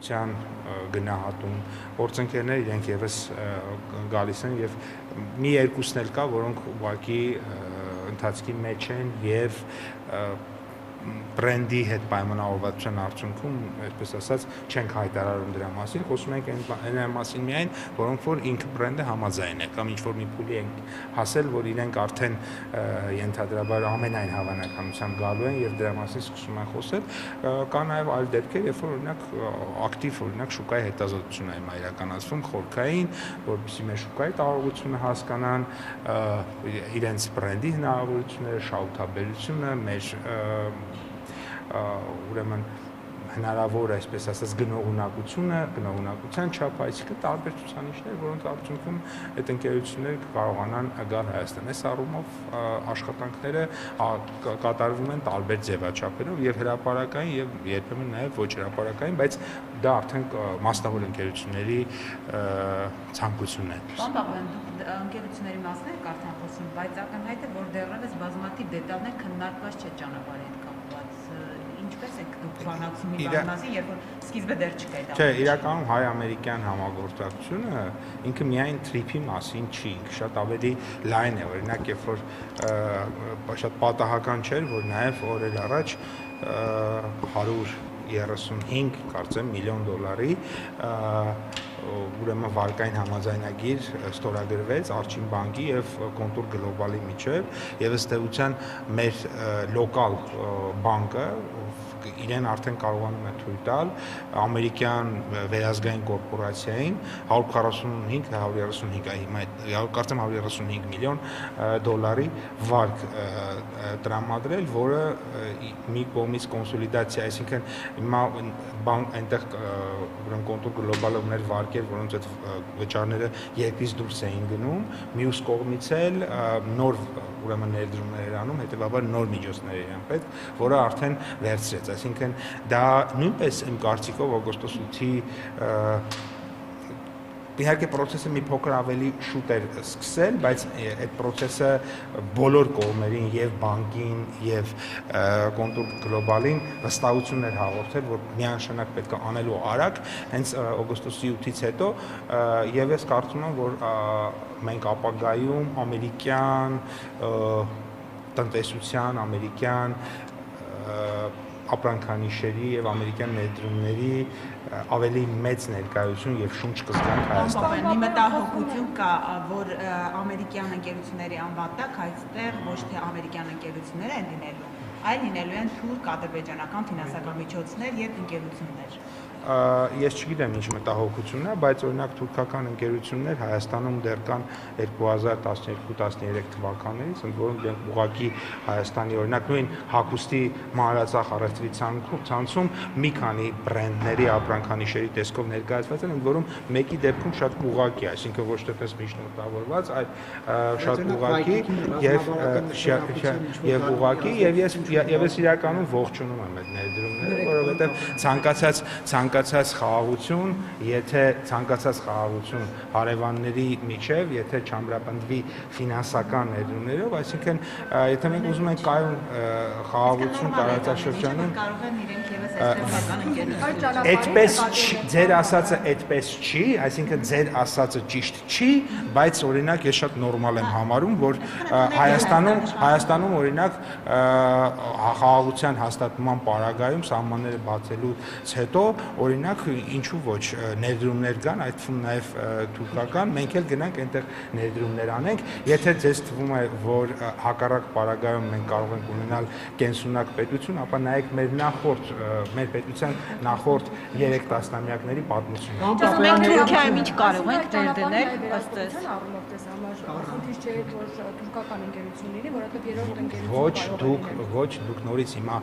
գործունեության գնահատում, գործընկերներ իրենք եւս գալիս են եւ մի երկուսն էլ կա, որոնք ուղղակի ընթացքի մեջ են եւ բրենդի հետ պայմանավորվածության արդյունքում, այսպես ասած, չենք հայտարարում դրա մասին, խոսում ենք այն մասին միայն, որոնք որ ինքը բրենդը համաձայն է, կամ ինչ-որ մի փուլի ենք հասել, որ իրենք արդեն ենթադրաբար ամենայն հավանականությամբ գալու են եւ դրա մասին սկսում են խոսել, կա նաեւ այլ դեպքեր, երբ որ օրինակ ակտիվ օրինակ շուկայի հետազոտություն է իրականացվում խորքային, որպեսզի մեր շուկայի տարողությունը հասկանան, իրենց բրենդի հնարավորությունները, շահութաբերությունը, մեր ուրեմն հնարավոր այսպես ասած գնողունակության չափ, այսինքն տարբեր ցուցանիշներ, որոնք արդյունքում այդ ընկերությունները կարողանան գալ Հայաստան։ Այս առումով աշխատանքները կատարվում են տարբեր ձևաչափերով եւ հրապարակային եւ երբեմն նաեւ ոչ հրապարակային, բայց դա արդեն մասնավոր ընկերությունների ցանկությունն է։ Պարոն Բաղրամյան, դուք ընկերությունների մասն եք արդեն խոսում, բայց ակնհայտ է, որ դեռևս բազմաթիվ դետալներ քննարկված չէ ճանապարհի հետ կապված։ Ինչպես եք դուք բանակցում մի բան մասին, երբ որ սկիզբը դեռ չկա դա։ Չէ, իրականում հայ-ամերիկյան համագործակցությունը ինքը միայն թրիփի մասին չի, ինքը շատ ավելի լայն է, օրինակ երբ որ շատ պատահական չէր, որ նաև օրեր առաջ 135 կարծեմ միլիոն դոլարի ուրեմն վարկային համաձայնագիր ստորագրվեց Արչին բանկի եւ Կոնտուր գլոբալի միջեւ եւ ըստ էության մեր լոկալ բանկը իրեն արդեն կարողանում է թույլ տալ ամերիկյան վերազգային կորպորացիային 135 միլիոն դոլարի վարկ տրամադրել, որը մի կողմից կոնսոլիդացիա, այսինքն հիմա այնտեղ ուրեմն Կոնտուր գլոբալը ուներ վարկեր, որոնց այդ վճարները երկրից դուրս էին գնում, մյուս կողմից էլ նոր ուրեմն ներդրումներ անում, հետեւաբար նոր միջոցներ իրեն պետք, որը արդեն վերցրեց, այսինքն դա նույնպես իմ կարծիքով օգոստոս 8-ի իհարկե process-ը մի փոքր ավելի շուտ էր սկսել, բայց այդ process-ը բոլոր կողմերին եւ բանկին եւ Կոնտուր գլոբալին վստահություն էր հաղորդել, որ միանշանակ պետք է անելու արագ, հենց օգոստոսի 8-ից հետո եւ ես կարծում եմ, որ մենք ապագայում ամերիկյան տնտեսության, ամերիկյան ապրանքանիշերի եւ ամերիկյան ներդրումների ավելի մեծ ներկայություն եւ շունչ կզգանք Հայաստանում։ Մի մտահոգություն կա, որ ամերիկյան ընկերությունների անվան տակ այստեղ ոչ թե ամերիկյան ընկերություններ են լինելու, այլ լինելու են թուրք ադրբեջանական ֆինանսական միջոցներ եւ ընկերություններ։ Ես չգիտեմ ինչ մտահոգությունն է, բայց օրինակ թուրքական ընկերություններ Հայաստանում դեռ կան 2012-13 թվականներից, ընդ որում դրանք ուղղակի Հայաստանի օրինակ նույն հագուստի մանրածախ առևտրի ցանցում մի քանի բրենդների ապրանքանիշերի տեսքով ներկայացված են, ընդ որում մեկի դեպքում շատ ուղղակի, այսինքն ոչ թե պես միջնորդավորված, այլ շատ ուղղակի եւ ուղղակի եւ ես իրականում ողջունում եմ այդ ներդրումները, որովհետեւ ցանկացած խաղաղություն, եթե ցանկացած խաղաղություն հարևանների միջև, եթե չամրապնդվի ֆինանսական ներդրումներով, այսինքն եթե մենք ուզում ենք կայուն խաղաղություն տարածաշրջանում, կարող են իրենք եւս այստեղ հական ընկերություններ։ Այդպես ձեր ասածը այդպես չի, այսինքն ձեր ասածը ճիշտ չի, բայց օրինակ ես շատ նորմալ եմ համարում, որ Հայաստանում օրինակ խաղաղության հաստատման պարագայում սահմանները բացելուց հետո օրինակ ինչու ոչ ներդրումներ կան, այդ թվում նաև թուրքական, մենք էլ գնանք այնտեղ ներդրումներ անենք, եթե ձեզ թվում է, որ հակառակ պարագայում մենք կարող ենք ունենալ կենսունակ պետություն, ապա նայեք մեր պետության նախորդ 3 տասնամյակների պատմությունը։ Իսկ մենք Թուրքիայում ինչ կարող ենք ներդնել, ըստ էս խնդիր չէ, որ թուրքական ընկերությունների, որովհետև երրորդ ընկերությունը ոչ դուք նորից հիմա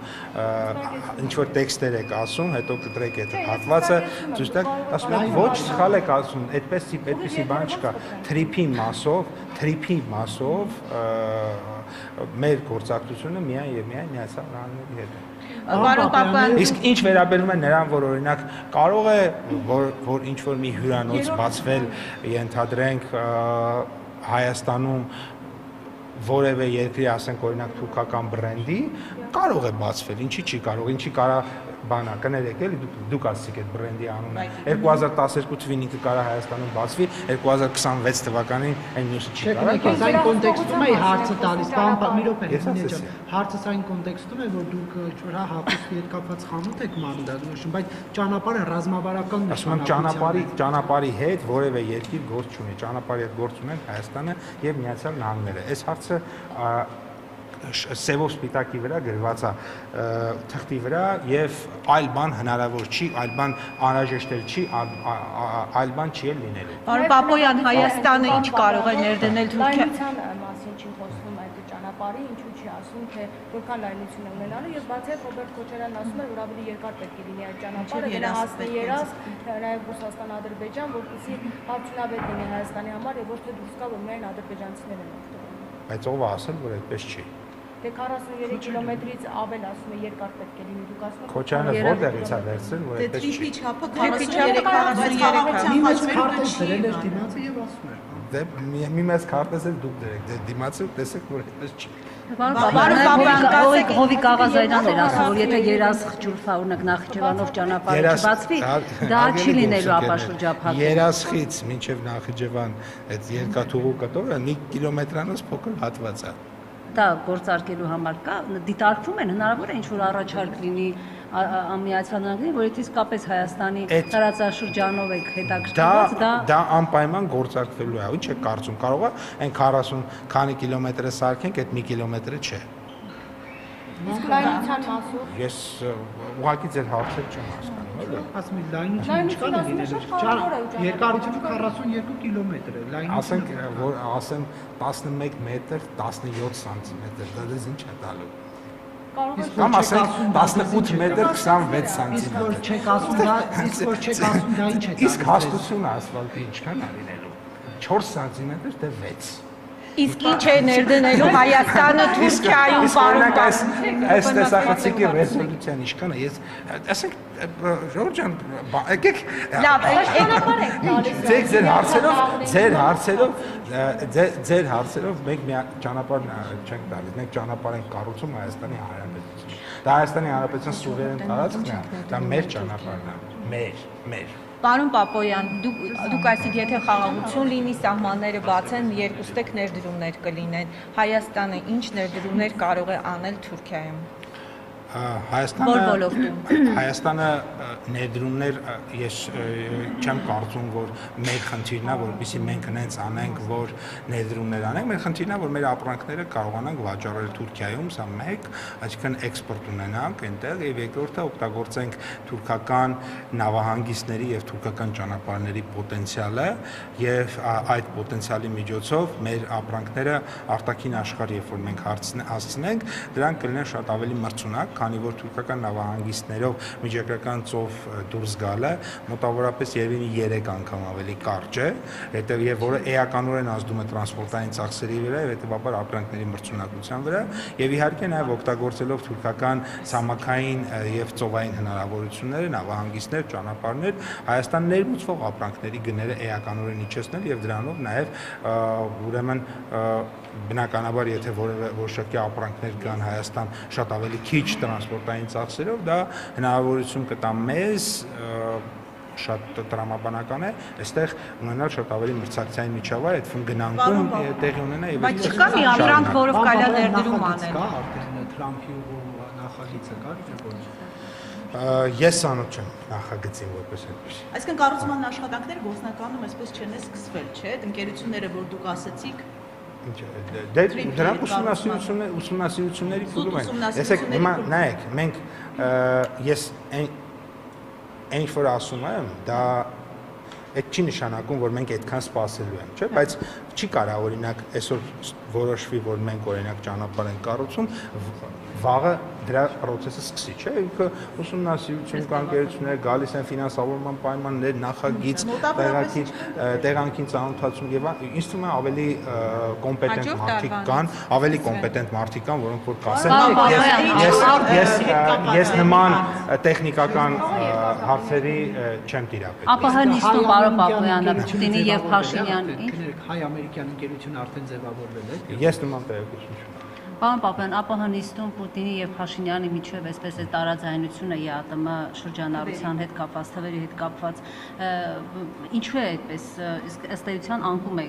ինչ որ տեքստեր եք ասում, հետո կտրեք այդ հատվածը, ցույց տակ, ասում եք ոչ սխալ եք ասում, այդպեսի բան չկա, թրիփի մասով մեր գործակցությունը միայն եւ միայն Միացյալ Նահանգների հետ է։ Պարոն Պապյան, իսկ ինչ վերաբերում է նրան, որ օրինակ կարող է որ ինչ որ մի հյուրանոց բացվել, ենթադրենք Հայաստանում որևէ երկրի, ասենք օրինակ թուրքական բրենդի, կարող է բացվել, ինչի չի կարող, ինչի կարա բանա կներեք էլի դուք ասացիք այդ բրենդի անունը 2012 թվականին ինքը կարա Հայաստանում բացվի 2026 թվականին այն մյուսը չի կարա Այն կոնտեքստում է հարցը տալիս մի րոպե հարցը այն կոնտեքստում է որ դուք չորա հապուսի հետ կապված խանութ եք մանդատում բայց ճանապարհը ռազմավարական ճանապարհի հետ որևէ երկիր գործ չունի ճանապարհի հետ գործ ունեն Հայաստանը եւ Միացյալ Նահանգները այս հարցը սևով սպիտակի վրա գրված է թղթի վրա եւ այլ բան հնարավոր չի, այլ բան անհրաժեշտ չի, այլ բան չի լինելու։ Պարոն Պապոյան, Հայաստանը ինչ կարող է ներդնել Թուրքիան մասին չի խոսում այդ ճանապարհի, ինչու չի ասում թե որքան լայնություն է ունենալու եւ բացի այդ Ռոբերտ Քոչարյանն ասում է որ ավելի երկար պետք է լինի այդ ճանապարհը, գնա հասնի Երազք, նաեւ Ռուսաստան-Ադրբեջան, որպեսզի արդյունավետ լինի Հայաստանի համար եւ ոչ թե դուրս գա որ միայն ադրբեջանցիներն են օգտվում։ Բայց ով է ասել որ այդպես չի։ Դե 43 կիլոմետրից ավել ասում է երկար պետք է լինի դուք ասում եք Քոչարյանը որտեղից է վերցրել որ այդպես չի։ Դե չափը 43 Դե մի մեծ քարտեզ էլ դուք դրեք, դե դիմացը տեսեք որ այդպես չի։ Հովիկ Աղազարյանն էր ասում, որ եթե Երազք ջուրֆա օրինակ Նախիջևանով ճանապարհը չբացվի, դա չի լինելու ապաշրջափակ։ Երազքից մինչև Նախիջևան այդ երկաթուղու կտորը 1 կիլոմետրանոց փոքր հատված է։ Դա գործարկելու համար կա, դիտարկվում են հնարավոր է ինչ-որ առաջարկ լինի Միացյալ Նահանգներին, որ եթե իսկապես Հայաստանի տարածաշրջանով եք հետաքրքրված, դա անպայման գործարկվելու է, ինչ է կարծում, կարող է այն 40 քանի կիլոմետրը սարքենք, այդ 1 կիլոմետրը չէ։ Իսկ լայնության մասով Ես ուղղակի ձեր հարցերը չեմ հասկանում։ Ասում եմ լայնությունը ինչքան է լինելու։ Երկարությունը 42 կիլոմետր է, լայնությունը ասեմ 11 մետր, 17 սանտիմետր, դա դες ինչ է տալու։ Կամ ասենք 18 մետր 26 սանտիմետր։ Իսկ որ չեք ասում դա, իսկ որ չեք ասում դա ինչ է տալու։ Իսկ հաստությունը ասֆալտի ինչքան է լինելու։ 4 սանտիմետր դե 6։ Իսկ ինչ է ներդնելու Հայաստանը Թուրքիայում պարոն այս տեսախցիկի ռեզոլյուցիան ինչքան է ես ասենք Ժորժ ջան եկեք լավ ձեր հարցերով մենք մի ճանապարհ չենք տալիս մենք ճանապարհ ենք կառուցում Հայաստանի Հանրապետություն դա Հայաստանի Հանրապետության սուվերեն տարածքն է դա մեր ճանապարհն է մեր Պարոն Պապոյան, դուք այսինքն եթե խաղաղություն լինի, սահմանները բացեն, երկուստեք ներդրումներ կլինեն, Հայաստանը ինչ ներդրումներ կարող է անել Թուրքիայում։ Հայաստանը ներդրումներ ես չեմ կարծում որ մեր խնդիրն է որովհետեւ մենք հենց անենք որ ներդրումներ անենք մեր խնդիրն է որ մեր ապրանքները կարողանանք վաճառել Թուրքիայում սա մեկ այսինքն էքսպորտ ունենանք այնտեղ եւ երկրորդը օգտագործենք թուրքական նավահանգիստների եւ թուրքական ճանապարհների պոտենցիալը եւ այդ պոտենցիալի միջոցով մեր ապրանքները արտաքին աշխարհ երբ որ մենք հասցնենք դրանք կլինեն շատ ավելի մրցունակ քանի որ թուրքական նավահանգիստներով միջակայական ծով դուրս գալը մոտավորապես երևի 3 անգամ ավելի կարճ է, հետև եւ որը էականորեն ազդում է տրանսպորտային ծախսերի վրա եւ հետեւաբար ապրանքների մրցունակության վրա եւ իհարկե նաեւ օգտագործելով թուրքական ցամաքային եւ ծովային հնարավորությունները, նավահանգիստներ, ճանապարհներ, Հայաստան ներմուծվող ապրանքների գները էականորեն իջեցնել եւ դրանով նաեւ ուրեմն բնականաբար եթե որևէ որոշակի ապրանքներ կան Հայաստան շատ ավելի քիչ տրանսպորտային ծախսերով դա հնարավորություն կտա մեզ շատ տրամաբանական է այստեղ ունենալ շատ ավելի մրցակցային միջավայր այդ ֆոն գնանկում տեղի ունենա եւ բայց չկա մի ապրանք որով կարելի ներդրում անել կա արդեն Թրամփի նախագիծը կա ոչ ես անոց չեմ նախագծին որպես այդպես այսինքն կառուցման աշխատանքները գործնականում այսպես չեն սկսվել չէ այդ ընկերությունները որ դուք ասացիք դրանք ուսումնասիրությունների փուլում են տեսեք հիմա նայեք մենք ես ինչ որ ասում եմ դա այդ չի նշանակում որ մենք այդքան սպասելու ենք չէ բայց չի կարա օրինակ այսօր որոշվի որ մենք օրինակ ճանապարհ ենք կառուցում վաղը դրա process-ը սկսի, չէ՞, ինքը ուսումնասիրություն կանգերություններ գալիս են ֆինանսավորման պայմաններ, նախագիծ, տեղանքին ծանոթացում եւ ինձ թվում է ավելի կոմպետենտ մարդիկ կան, ավելի կոմպետենտ մարդիկ կան, որոնք որ կասեն ես նման տեխնիկական հարցերի չեմ տիրապետում։ Ապա հնիստու պարոն Պապոյանը, Պուտինի եւ Փաշինյանի հայ-ամերիկյան ընկերությունը արդեն ձևավորվել է։ Ես նման տեղեկություն չունեմ։ Պարոն Պապյան, ԱՊՀ նիստում Պուտինի եւ Փաշինյանի միջև այսպես է տարաձայնությունը ԵԱՏՄ շրջանառության հետ կապված, թվերի հետ կապված, ինչու է այդպես, իսկ ըստ էության անկում է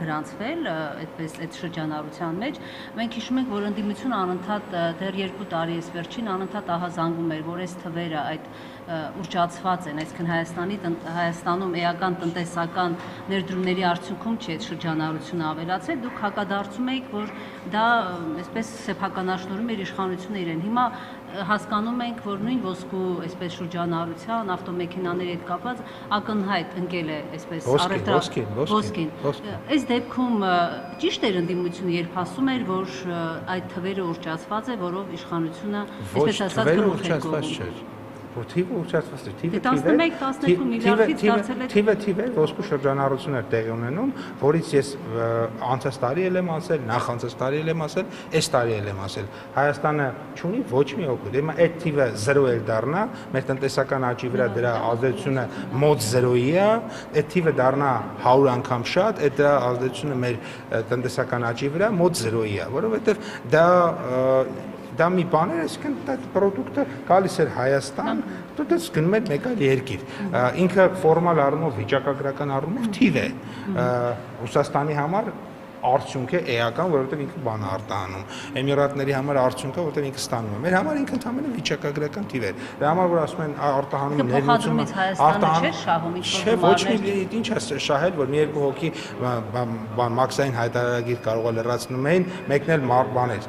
գրանցվել այդպես այդ շրջանառության մեջ։ Մենք հիշում ենք, որ ընդդիմությունը անընդհատ դեռ 2 տարի էս վերջին անընդհատ ահազանգում էր, որ այս թվերը այդ ուռճացված են, այսինքն Հայաստանում էական տնտեսական ներդրումների արդյունքում չի այդ շրջանառությունը ավելացել, դուք հակադարձում եք, որ դա այսպես սեփականաշնորհում իր իշխանությունը իրեն։ Հիմա հասկանում ենք, որ նույն ոսկու այսպես շրջանառության, ավտոմեքենաների հետ կապված ակնհայտ ընկել է այսպես ոսկին։ Այս դեպքում ճիշտ էր ընդդիմությունը, երբ ասում էր, որ այդ թվերը ուռճացված է, որով իշխանությունը այսպես ասած գլուխ է կողմում։ Թիվը ուռճացված է, թիվը 11-12 միլիարդից դարձել է թիվը ոսկու շրջանառություն էր տեղի ունենում, որից ես անցած տարի եմ ասել, նախանցած տարի եմ ասել, այս տարի եմ ասել։ Հայաստանը չունի ոչ մի օգուտ։ Հիմա այդ թիվը 0 էլ դառնա, մեր տնտեսական աճի վրա դրա ազդեցությունը մոտ 0-ի է, այդ թիվը դառնա 100 անգամ շատ, այդ դրա ազդեցությունը մեր տնտեսական աճի վրա մոտ 0-ի է, որովհետև դա մի բան էր, այսինքն այդ պրոդուկտը գալիս էր Հայաստան, դա գնում էր մեկ այլ երկիր։ Ինքը ֆորմալ առումով, վիճակագրական առումով թիվ է։ Ռուսաստանի համար արդյունք է էական, որովհետև ինքը բան արտահանում։ Էմիրատների համար արդյունքը, որովհետև ինքը ստանում է։ Մեր համար ինքը ընդհանրապես վիճակագրական թիվ է։ Դրա համար որ ասում են արտահանում ներմուծումը արտահանում շահում ինչ-որ ոչ մի ինչ է շահել, որ մի երկու հոգի մաքսային հայտարարագիր կարող է լրացնում էին, մեկն էլ բան էր։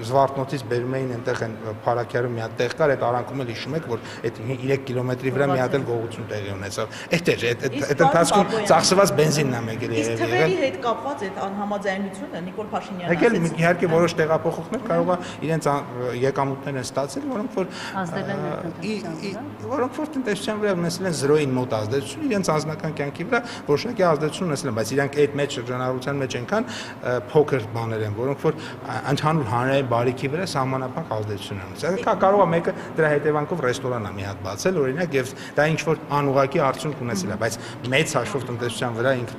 Զվարթնոցից բերում էին այնտեղ են Փարաքյարում մի հատ տեղ կար, այդ արանքում էլ հիշում եք, որ այդ 3 կիլոմետրի վրա մի հատ էլ գողություն տեղի ունեցավ։ Այդ ընթացքում ծախսված բենզինն է մեկ էլ եղել։ Այդ անհամաձայնությունը Նիկոլ Փաշինյանը եկել իհարկե որոշ տեղափոխումներ կարող է իրենց եկամուտներ են ստացել, որոնք որ տնտեսության վրա ունեցել են 0-ին մոտ ազդեցություն, իրենց անձնական կյանքի վրա որոշակի ազդեցություն ունեցել են, բայց իրանք այդ մեջ շրջանառության մեջ այնքան փոքր բաներ են, որոնք որ ընդհանուր հանրային բարիքի վրա սահմանափակ ազդեցություն են ունեցել։ Կարող է մեկը դրա հետևանքով ռեստորան է մի հատ բացել, օրինակ, եւ դա ինչ որ անուղղակի արդյունք ունեցել է, բայց մեծ հաշվով տնտեսության վրա ինքը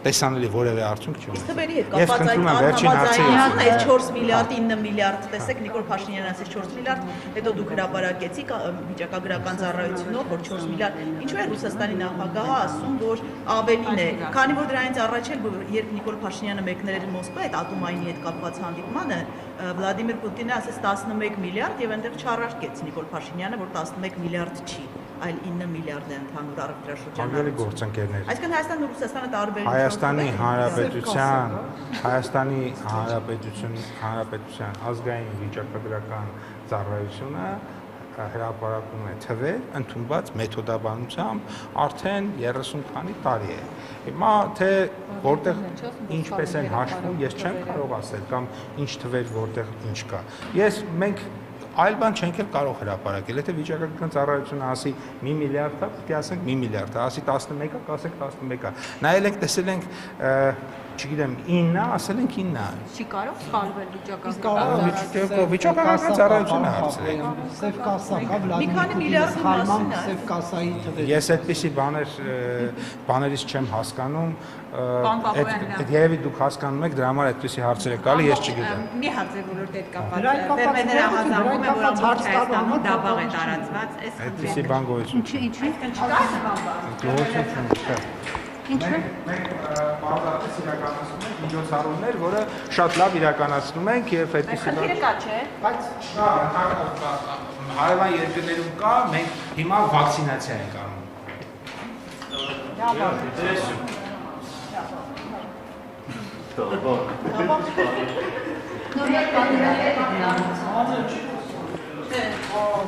տեսանելի որևէ Թվերի հետ կապված այդ անհամաձայնությունը, այս 4 միլիարդ, 9 միլիարդ, տեսեք Նիկոլ Փաշինյանը ասեց 4 միլիարդ, հետո դուք հրապարակեցիք վիճակագրական ծառայությունով, որ 4 միլիարդ, ինչու է Ռուսաստանի նախագահը ասում, որ ավելին է, քանի որ դրանից առաջ էլ երբ Նիկոլ Փաշինյանը մեկներ էր Մոսկվա այդ ատոմայինի հետ կապված հանդիպմանը, Վլադիմիր Պուտինը ասեց 11 միլիարդ եւ այնտեղ չառարկեց Նիկոլ Փաշինյանը, որ 11 միլիարդ չի, այլ 9 միլիարդ է ընդհանուր առևտրաշրջանառություն։ Այսինքն Հայաստանն ու Ռուսաստանը տարբերություն Հայաստանի Հանրապետության ազգային վիճակագրական ծառայությունը հրապարակում է թվեր ընդունված մեթոդաբանությամբ արդեն 30 քանի տարի է։ Հիմա թե որտեղ ինչպես են հաշվում, ես չեմ կարող ասել կամ ինչ թվեր որտեղ ինչ կա։ Մենք այլ բան չենք էլ կարող հրապարակել, եթե վիճակագրական ծառայությունը ասի 1 միլիարդ է, պետք է ասենք 1 միլիարդ է, ասի 11-ը, ասենք 11-ը։ Նայել ենք, տեսել ենք, չգիտեմ, 9-ը, ասել ենք 9-ը։ Չի կարող սխալվել վիճակագրական ծառայությունը հարցրել։ Սև կասա, կա Վլադիմիր Պուտինի սև կասայի թվեր։ Ես այդպիսի բաներից չեմ հասկանում, երևի դուք հասկանում եք, դրա համար այդպիսի հարցեր է գալի, ես չգիտեմ։ Մի հարց է ոլորտի հետ կապված։ Ֆերմերները ահազանգում են, որ ամբողջ Հայաստանում դաբաղ է տարածված, այդպիսի բան գոյություն չունի։ Ինչու՞։ Մենք բազմաթիվ իրականացնում ենք միջոցառումներ, որը շատ լավ իրականացնում ենք եւ այդպիսի բան։ Քիրը կա, չէ։ Բայց հարևան երկրներում կա, մենք հիմա վակցինացիա ենք անում։